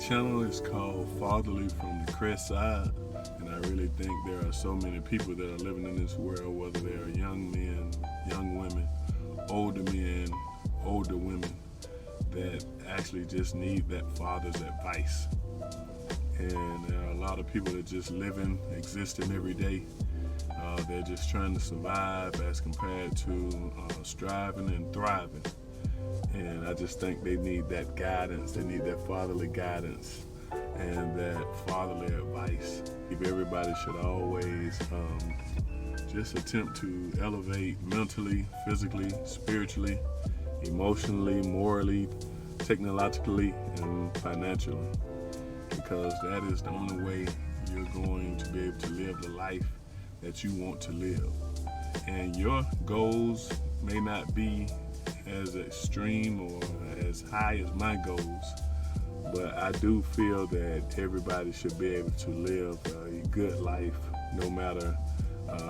channel is called Fatherly from the Crest Side, and I really think there are so many people that are living in this world, whether they are young men, young women, older men, older women, that actually just need that father's advice. And there are a lot of people that just living, existing every day. They're just trying to survive as compared to striving and thriving. And I just think they need that guidance. They need that fatherly guidance and that fatherly advice. Everybody should always just attempt to elevate mentally, physically, spiritually, emotionally, morally, technologically, and financially. Because that is the only way you're going to be able to live the life that you want to live. And your goals may not be as extreme or as high as my goals, but I do feel that everybody should be able to live a good life, no matter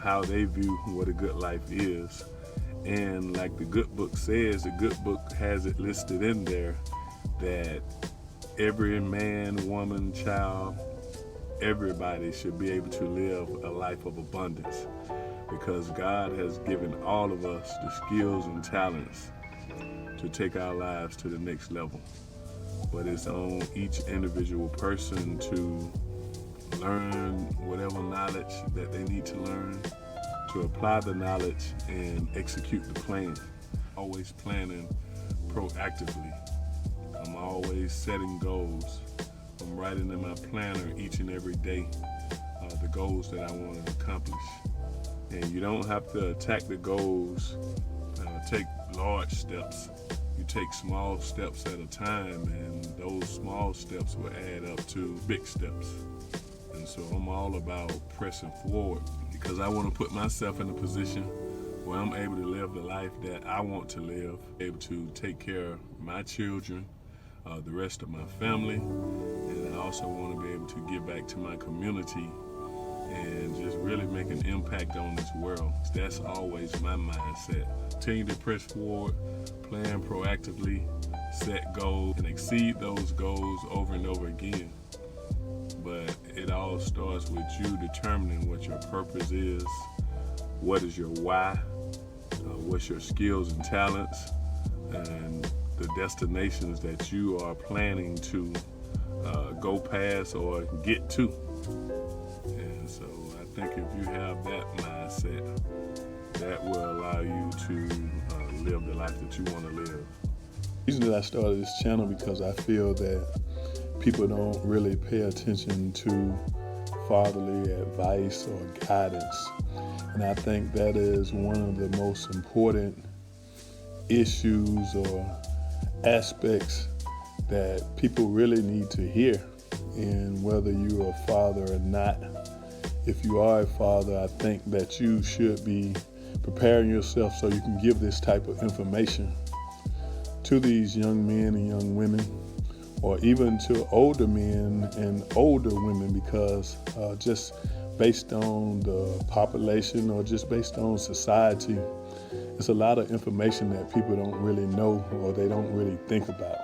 how they view what a good life is. And like the good book says, the good book has it listed in there that every man, woman, child, everybody should be able to live a life of abundance, because God has given all of us the skills and talents to take our lives to the next level. But it's on each individual person to learn whatever knowledge that they need to learn, to apply the knowledge and execute the plan. Always planning proactively. I'm always setting goals. I'm writing in my planner each and every day the goals that I want to accomplish. And you don't have to attack the goals, take large steps. You take small steps at a time, and those small steps will add up to big steps. And so I'm all about pressing forward, because I want to put myself in a position where I'm able to live the life that I want to live, able to take care of my children, the rest of my family, and I also want to be able to give back to my community and just really make an impact on this world. That's always my mindset. Continue to press forward, plan proactively, set goals, and exceed those goals over and over again. But it all starts with you determining what your purpose is, what is your why, what's your skills and talents, and the destinations that you are planning to go past or get to. And so I think if you have that mindset, that will allow you to live the life that you want to live. The reason that I started this channel because I feel that people don't really pay attention to fatherly advice or guidance. And I think that is one of the most important issues or aspects that people really need to hear. And whether you're a father or not, if you are a father, I think that you should be preparing yourself so you can give this type of information to these young men and young women, or even to older men and older women, because just based on the population or just based on society, it's a lot of information that people don't really know or they don't really think about.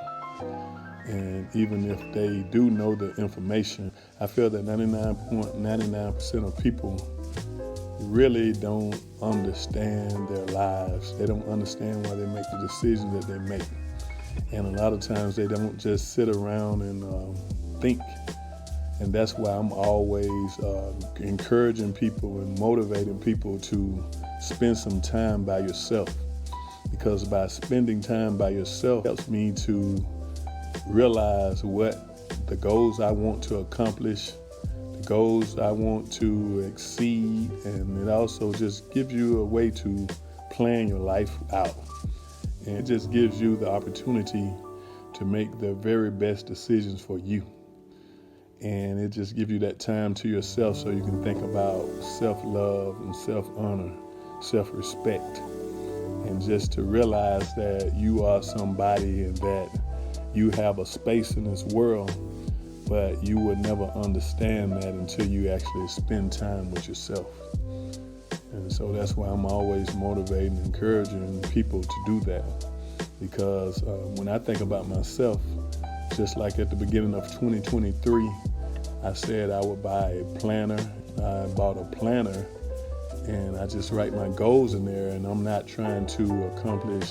And even if they do know the information, I feel that 99.99% of people really don't understand their lives. They don't understand why they make the decisions that they make. And a lot of times they don't just sit around and think. And that's why I'm always encouraging people and motivating people to spend some time by yourself. Because by spending time by yourself helps me to realize what the goals I want to accomplish, the goals I want to exceed, and it also just gives you a way to plan your life out. And it just gives you the opportunity to make the very best decisions for you. And it just gives you that time to yourself so you can think about self-love and self-honor, self-respect, and just to realize that you are somebody and that you have a space in this world, but you would never understand that until you actually spend time with yourself. And so that's why I'm always motivating and encouraging people to do that. Because when I think about myself, just like at the beginning of 2023, I said I would buy a planner. I bought a planner and I just write my goals in there, and I'm not trying to accomplish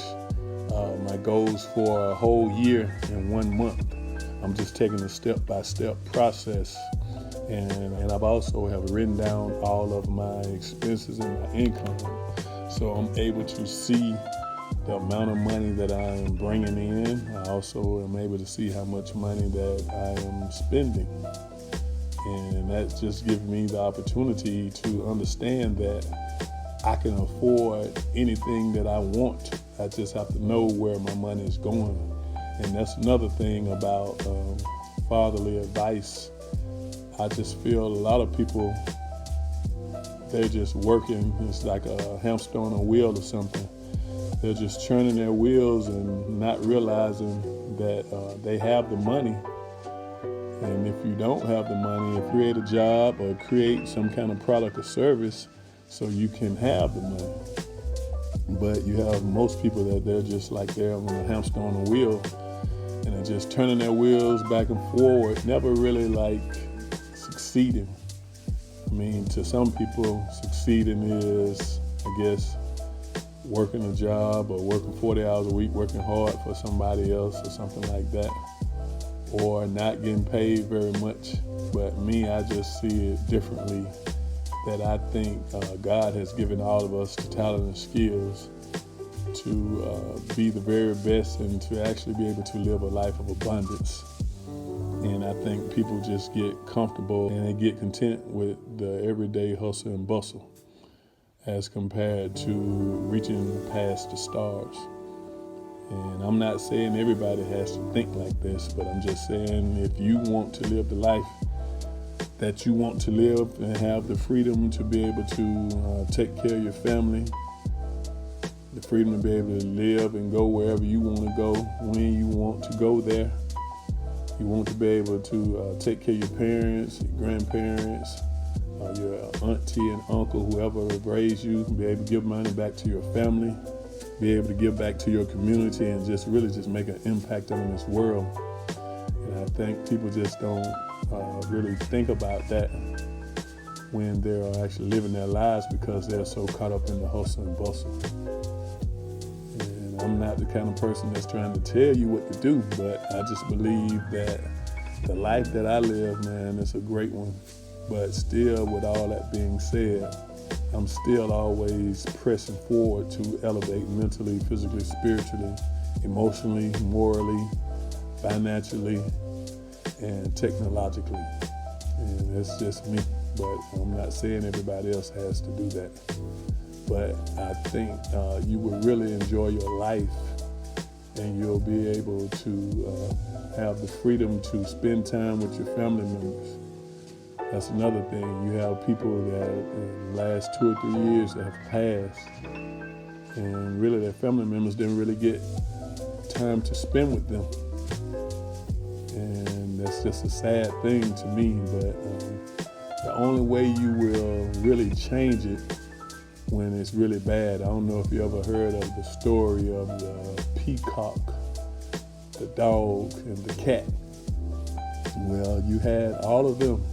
my goals for a whole year in 1 month. I'm just taking a step-by-step process. And I've also have written down all of my expenses and my income. So I'm able to see the amount of money that I am bringing in. I also am able to see how much money that I am spending. And that just gives me the opportunity to understand that I can afford anything that I want. I just have to know where my money is going. And that's another thing about fatherly advice. I just feel a lot of people, they're just working. It's like a hamster on a wheel or something. They're just churning their wheels and not realizing that they have the money. And if you don't have the money, create a job or create some kind of product or service so you can have the money. But you have most people that they're just like they're on a hamster on a wheel, and they're just turning their wheels back and forward, never really like succeeding. I mean, to some people, succeeding is, I guess, working a job or working 40 hours a week, working hard for somebody else or something like that, or not getting paid very much. But me, I just see it differently, that I think God has given all of us the talent and skills to be the very best and to actually be able to live a life of abundance. And I think people just get comfortable and they get content with the everyday hustle and bustle as compared to reaching past the stars. And I'm not saying everybody has to think like this, but I'm just saying if you want to live the life that you want to live and have the freedom to be able to take care of your family, the freedom to be able to live and go wherever you want to go, when you want to go there. You want to be able to take care of your parents, your grandparents, your auntie and uncle, whoever raised you, be able to give money back to your family, be able to give back to your community, and just really just make an impact on this world. And I think people just don't really think about that when they're actually living their lives, because they're so caught up in the hustle and bustle. And I'm not the kind of person that's trying to tell you what to do, but I just believe that the life that I live, man, is a great one. But still, with all that being said, I'm still always pressing forward to elevate mentally, physically, spiritually, emotionally, morally, financially, and technologically. And that's just me. But I'm not saying everybody else has to do that. But I think you will really enjoy your life, and you'll be able to have the freedom to spend time with your family members. That's another thing. You have people that in the last 2 or 3 years that have passed, and really their family members didn't really get time to spend with them. And that's just a sad thing to me, but the only way you will really change it when it's really bad. I don't know if you ever heard of the story of the peacock, the dog, and the cat. Well, you had all of them,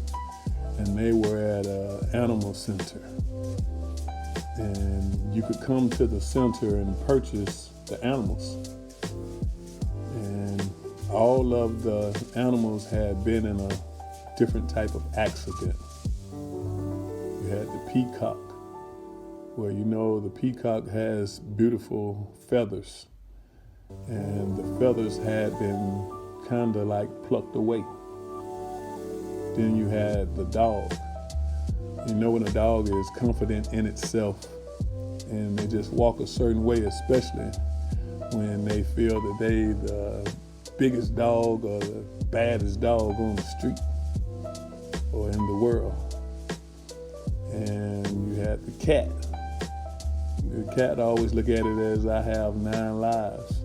and they were at an animal center. And you could come to the center and purchase the animals. And all of the animals had been in a different type of accident. You had the peacock, where you know the peacock has beautiful feathers, and the feathers had been kind of like plucked away. Then you had the dog. You know when a dog is confident in itself and they just walk a certain way, especially when they feel that they the biggest dog or the baddest dog on the street or in the world. And you had the cat. The cat always look at it as I have 9 lives.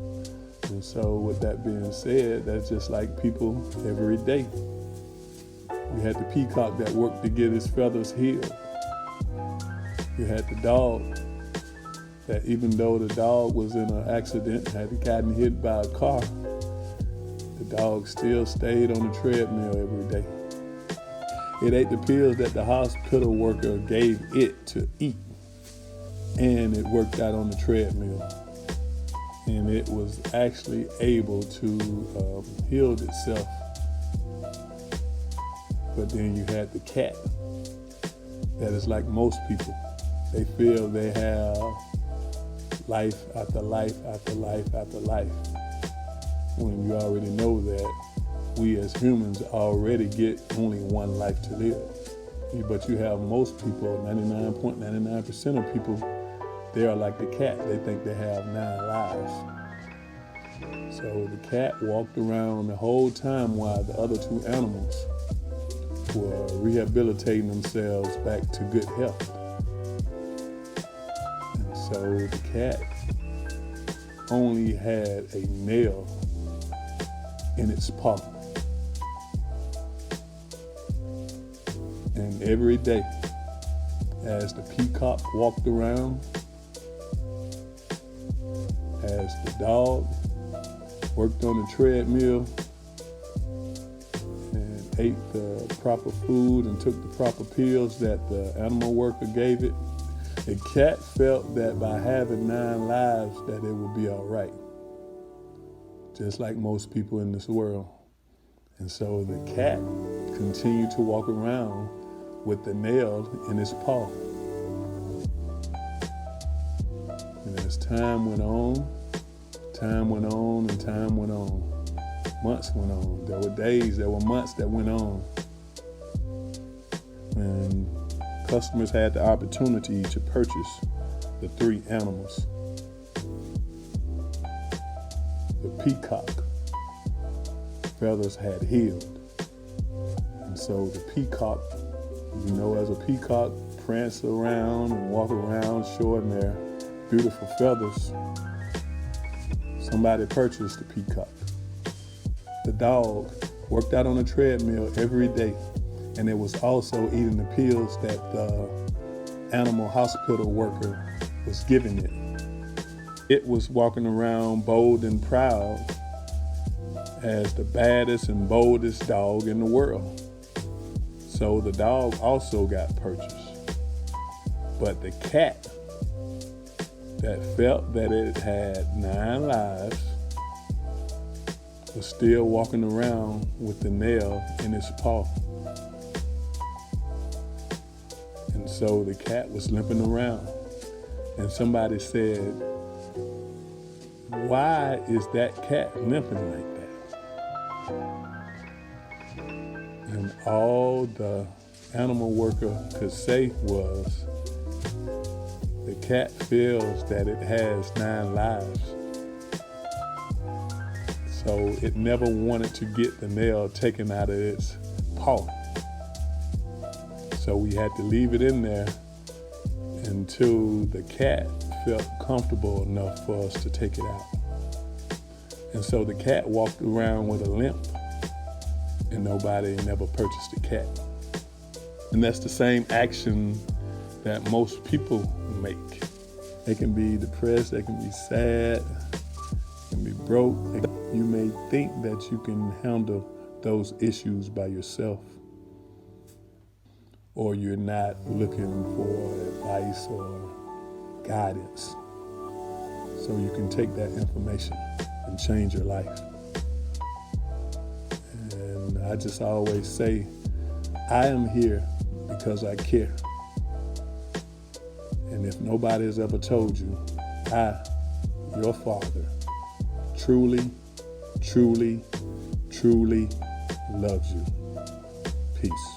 And so with that being said, that's just like people every day. You had the peacock that worked to get his feathers healed. You had the dog that even though the dog was in an accident, had gotten hit by a car, the the dog still stayed on the treadmill every day. It ate the pills that the hospital worker gave it to eat, and it worked out on the treadmill. And it was actually able to heal itself. But then you had the cat that is like most people. They feel they have life after life after life after life, when you already know that we as humans already get only one life to live. But you have most people, 99.99% of people, they are like the cat. They think they have 9 lives. So the cat walked around the whole time while the other 2 animals were rehabilitating themselves back to good health. And so the cat only had a nail in its paw. And every day, as the peacock walked around, as the dog worked on the treadmill and ate the proper food and took the proper pills that the animal worker gave it, the cat felt that by having 9 lives that it would be all right, just like most people in this world. And so the cat continued to walk around with the nail in his paw. And as time went on, and time went on. Months went on. There were days, there were months that went on. And customers had the opportunity to purchase the 3 animals. The peacock feathers had healed. And so the peacock, as a peacock prance around and walk around showing their beautiful feathers, somebody purchased the peacock. The dog worked out on a treadmill every day, and it was also eating the pills that the animal hospital worker was giving it. It was walking around bold and proud as the baddest and boldest dog in the world. So the dog also got purchased. But the cat that felt that it had 9 lives was still walking around with the nail in its paw. And so the cat was limping around. And somebody said, "Why is that cat limping like that?" And all the animal worker could say was, the cat feels that it has 9 lives. So it never wanted to get the nail taken out of its paw. So we had to leave it in there until the cat felt comfortable enough for us to take it out. And so the cat walked around with a limp, and nobody never purchased the cat. And that's the same action that most people make. They can be depressed, they can be sad, they can be broke. You may think that you can handle those issues by yourself, or you're not looking for advice or guidance. So you can take that information and change your life. And I just always say, I am here because I care. And if nobody has ever told you, I, your father, truly, truly, truly loves you. Peace.